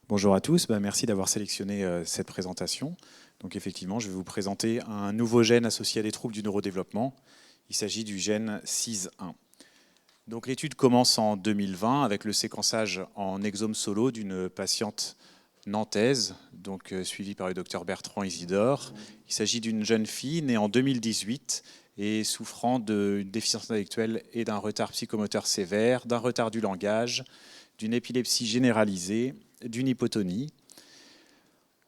Bonjour à tous, merci d'avoir sélectionné cette présentation. Donc effectivement, je vais vous présenter un nouveau gène associé à des troubles du neurodéveloppement. Il s'agit du gène CIS1. Donc l'étude commence en 2020 avec le séquençage en exome solo d'une patiente nantaise, donc suivie par le docteur Bertrand Isidore. Il s'agit d'une jeune fille née en 2018 et souffrant d'une déficience intellectuelle et d'un retard psychomoteur sévère, d'un retard du langage, d'une épilepsie généralisée, d'une hypotonie.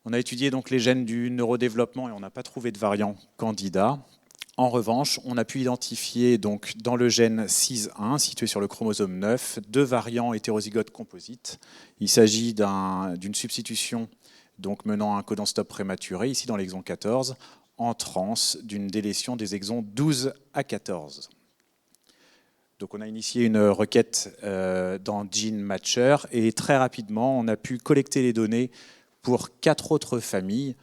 On a étudié donc les gènes du neurodéveloppement et on n'a pas trouvé de variant candidat. En revanche, on a pu identifier donc dans le gène CIS1, situé sur le chromosome 9, deux variants hétérozygotes composites. Il s'agit d'une substitution donc menant à un codon stop prématuré, ici dans l'exon 14, en transe d'une délétion des exons 12 à 14. Donc on a initié une requête dans GeneMatcher et très rapidement, on a pu collecter les données pour 4 autres familles,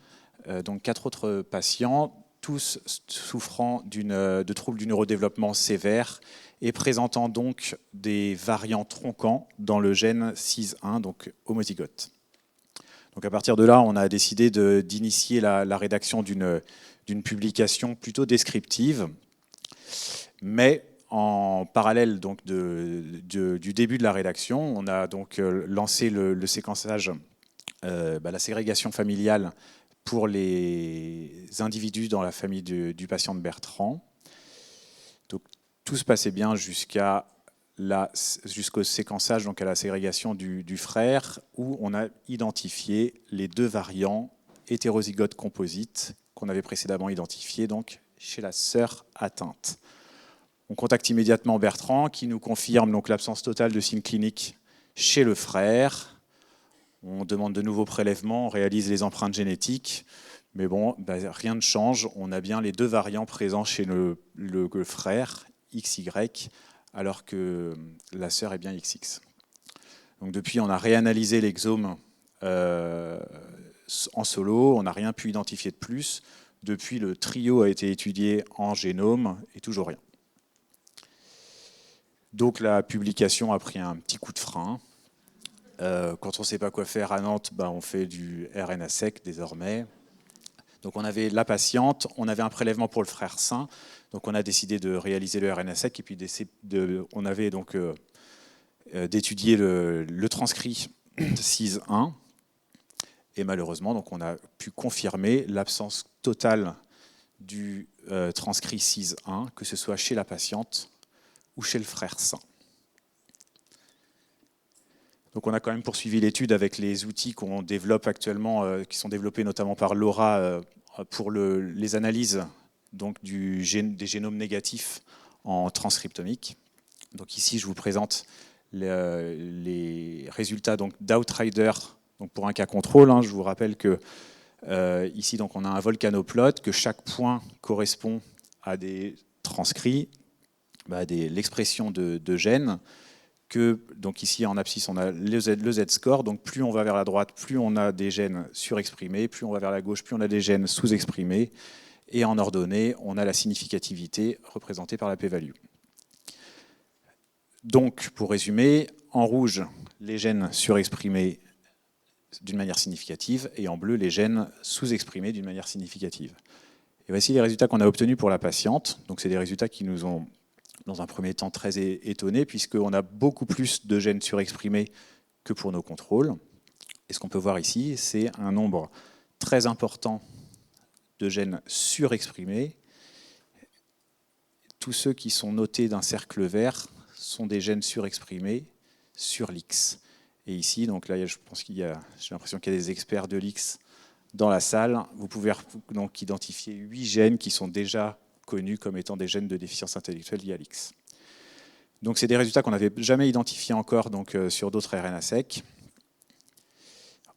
donc 4 autres patients, tous souffrant de troubles du neurodéveloppement sévère et présentant donc des variants tronquants dans le gène CIS1, donc homozygote. Donc à partir de là, on a décidé d'initier la rédaction d'une publication plutôt descriptive, mais en parallèle donc du début de la rédaction, on a donc lancé le séquençage, la ségrégation familiale pour les individus dans la famille du patient de Bertrand. Donc tout se passait bien jusqu'au séquençage, donc à la ségrégation du frère, où on a identifié les deux variants hétérozygotes composites qu'on avait précédemment identifiés donc chez la sœur atteinte. On contacte immédiatement Bertrand qui nous confirme donc l'absence totale de signes cliniques chez le frère. On demande de nouveaux prélèvements, on réalise les empreintes génétiques, mais bon, rien ne change. On a bien les deux variants présents chez le frère, XY, alors que la sœur est bien XX. Donc depuis, on a réanalysé l'exome en solo, on n'a rien pu identifier de plus. Depuis, le trio a été étudié en génome et toujours rien. Donc la publication a pris un petit coup de frein. Quand on ne sait pas quoi faire à Nantes, on fait du RNA sec désormais. Donc on avait la patiente, on avait un prélèvement pour le frère sain, donc on a décidé de réaliser le RNA sec et puis on avait donc d'étudier le transcrit CIS1 et malheureusement donc on a pu confirmer l'absence totale du transcrit CIS1, que ce soit chez la patiente ou chez le frère sain. Donc on a quand même poursuivi l'étude avec les outils qu'on développe actuellement, qui sont développés notamment par Laura pour les analyses donc des génomes négatifs en transcriptomique. Donc ici je vous présente les résultats d'Outrider pour un cas contrôle. Je vous rappelle que ici donc, on a un volcanoplot, que chaque point correspond à des transcrits, l'expression de gènes, que donc ici en abscisse on a le Z-score, donc plus on va vers la droite, plus on a des gènes surexprimés, plus on va vers la gauche, plus on a des gènes sous-exprimés, et en ordonnée, on a la significativité représentée par la p-value. Donc pour résumer, en rouge, les gènes surexprimés d'une manière significative, et en bleu, les gènes sous-exprimés d'une manière significative. Et voici les résultats qu'on a obtenus pour la patiente. Donc c'est des résultats qui nous ont dans un premier temps très étonné, puisqu'on a beaucoup plus de gènes surexprimés que pour nos contrôles. Et ce qu'on peut voir ici, c'est un nombre très important de gènes surexprimés. Tous ceux qui sont notés d'un cercle vert sont des gènes surexprimés sur l'X. Et ici, donc là, je pense j'ai l'impression qu'il y a des experts de l'X dans la salle. Vous pouvez donc identifier 8 gènes qui sont déjà connus comme étant des gènes de déficience intellectuelle liés à l'X. Donc c'est des résultats qu'on n'avait jamais identifiés encore sur d'autres RNA secs.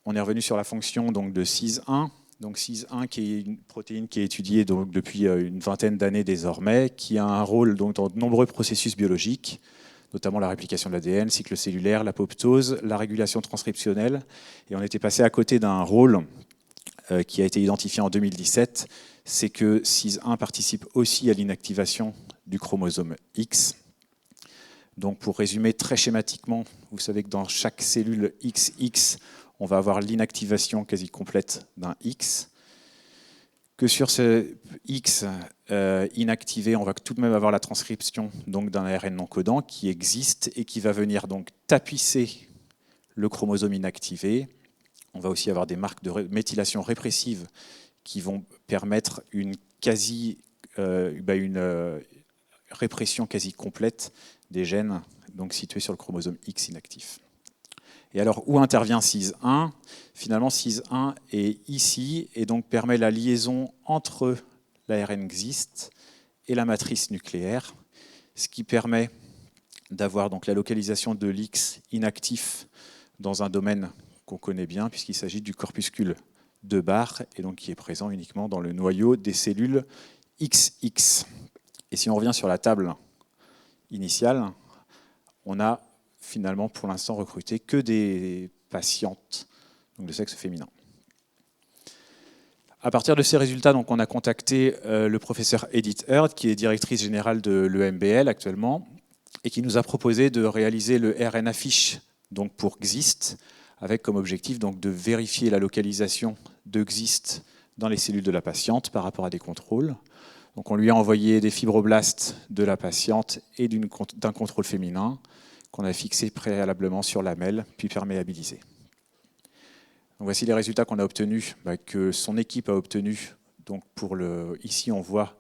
On est revenu sur la fonction de CIS1. Donc CIS1 qui est une protéine qui est étudiée depuis une vingtaine d'années désormais, qui a un rôle dans de nombreux processus biologiques, notamment la réplication de l'ADN, cycle cellulaire, l'apoptose, la régulation transcriptionnelle. Et on était passé à côté d'un rôle qui a été identifié en 2017, c'est que CIS1 participe aussi à l'inactivation du chromosome X. Donc pour résumer très schématiquement, vous savez que dans chaque cellule XX, on va avoir l'inactivation quasi complète d'un X. Que sur ce X inactivé, on va tout de même avoir la transcription d'un ARN non codant qui existe et qui va venir donc tapisser le chromosome inactivé. On va aussi avoir des marques de méthylation répressive qui vont permettre une répression quasi complète des gènes donc situés sur le chromosome X inactif. Et alors, où intervient CIS1 ? Finalement, CIS1 est ici et donc permet la liaison entre l'ARN XIST et la matrice nucléaire, ce qui permet d'avoir donc la localisation de l'X inactif dans un domaine qu'on connaît bien, puisqu'il s'agit du corpuscule de Barr, et donc qui est présent uniquement dans le noyau des cellules XX. Et si on revient sur la table initiale, on a finalement pour l'instant recruté que des patientes donc de sexe féminin. À partir de ces résultats, donc, on a contacté le professeur Edith Heard, qui est directrice générale de l'EMBL actuellement, et qui nous a proposé de réaliser le RNA-FISH donc pour XIST, avec comme objectif donc, de vérifier la localisation de XIST dans les cellules de la patiente par rapport à des contrôles. Donc, on lui a envoyé des fibroblastes de la patiente et d'un contrôle féminin qu'on a fixé préalablement sur lamelle, puis perméabilisé. Donc voici les résultats qu'on a obtenus, que son équipe a obtenus. Donc ici, on voit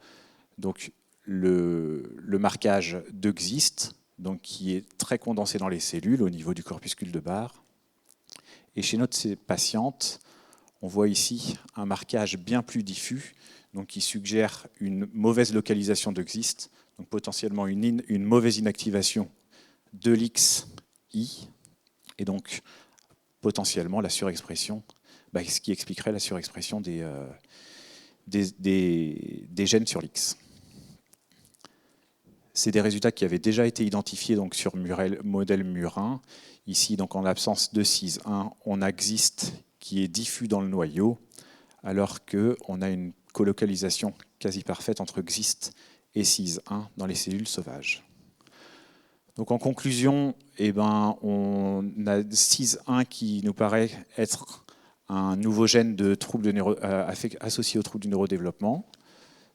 donc le marquage de XIST, donc qui est très condensé dans les cellules au niveau du corpuscule de Barr. Et chez notre patiente, on voit ici un marquage bien plus diffus, donc qui suggère une mauvaise localisation de XIST, donc potentiellement une mauvaise inactivation de l'XI, et donc potentiellement la surexpression, ce qui expliquerait la surexpression des gènes sur l'X. C'est des résultats qui avaient déjà été identifiés donc, sur modèle murin. Ici, donc, en l'absence de CIS1, on a XIST qui est diffus dans le noyau, alors qu'on a une colocalisation quasi parfaite entre XIST et CIS1 dans les cellules sauvages. Donc en conclusion, on a CIS1 qui nous paraît être un nouveau gène de associé aux troubles du neurodéveloppement.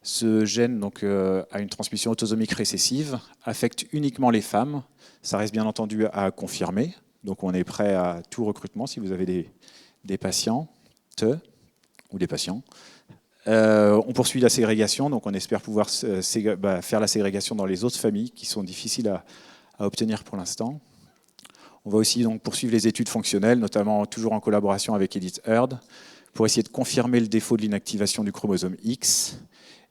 Ce gène donc, a une transmission autosomique récessive, affecte uniquement les femmes. Ça reste bien entendu à confirmer. Donc on est prêt à tout recrutement si vous avez des patientes ou des patients. On poursuit la ségrégation, donc on espère pouvoir faire la ségrégation dans les autres familles qui sont difficiles à obtenir pour l'instant. On va aussi donc poursuivre les études fonctionnelles, notamment toujours en collaboration avec Edith Heard, pour essayer de confirmer le défaut de l'inactivation du chromosome X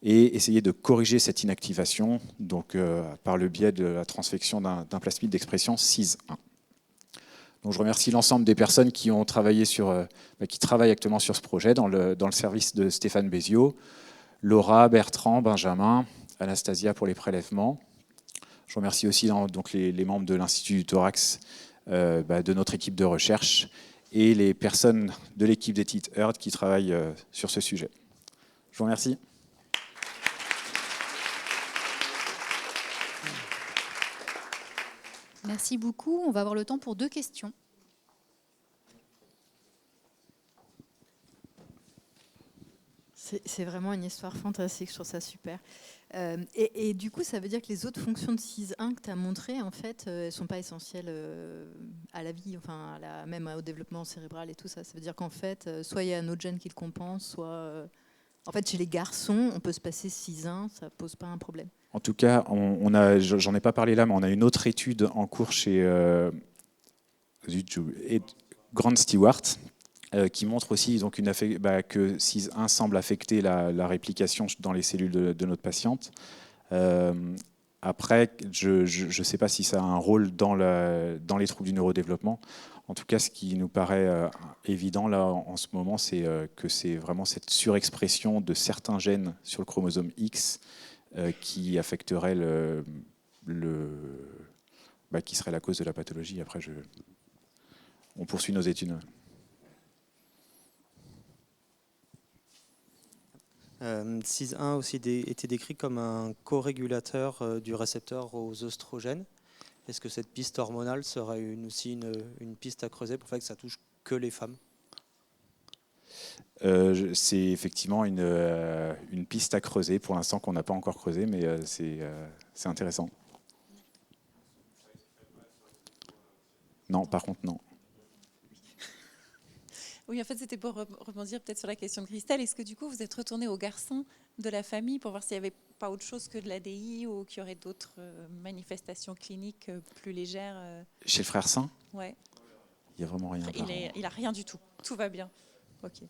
et essayer de corriger cette inactivation donc, par le biais de la transfection d'un plasmide d'expression CIS1. Donc, je remercie l'ensemble des personnes qui ont travaillé qui travaillent actuellement sur ce projet dans le service de Stéphane Béziot, Laura, Bertrand, Benjamin, Anastasia pour les prélèvements. Je remercie aussi donc, les membres de l'Institut du Thorax, de notre équipe de recherche et les personnes de l'équipe d'Edith Heard qui travaillent sur ce sujet. Je vous remercie. Merci beaucoup. On va avoir le temps pour 2 questions. C'est vraiment une histoire fantastique, je trouve ça super. Et du coup, ça veut dire que les autres fonctions de CIS1 que tu as montrées, en fait, elles ne sont pas essentielles à la vie, enfin, même au développement cérébral et tout ça. Ça veut dire qu'en fait, soit il y a un autre gène qui le compense, soit... en fait, chez les garçons, on peut se passer CIS1, ça ne pose pas un problème. En tout cas, j'en ai pas parlé là, mais on a une autre étude en cours chez Grant Stewart, qui montre aussi donc, que CIS1 semble affecter la réplication dans les cellules de notre patiente. Après, je ne sais pas si ça a un rôle dans les troubles du neurodéveloppement. En tout cas, ce qui nous paraît évident là en ce moment, c'est que c'est vraiment cette surexpression de certains gènes sur le chromosome X qui affecterait qui serait la cause de la pathologie. Après, on poursuit nos études. CIS1 a aussi été décrit comme un co-régulateur du récepteur aux oestrogènes. Est-ce que cette piste hormonale serait aussi une piste à creuser pour faire que ça touche que les femmes? C'est effectivement une piste à creuser, pour l'instant qu'on n'a pas encore creusé, mais c'est intéressant. Non, par contre, non. Oui, en fait, c'était pour rebondir peut-être sur la question de Christelle. Est-ce que du coup, vous êtes retourné aux garçons de la famille pour voir s'il n'y avait pas autre chose que de l'ADI ou qu'il y aurait d'autres manifestations cliniques plus légères Chez le frère Saint, Ouais. il n'y a vraiment rien. Il n'a rien du tout. Tout va bien. Ok.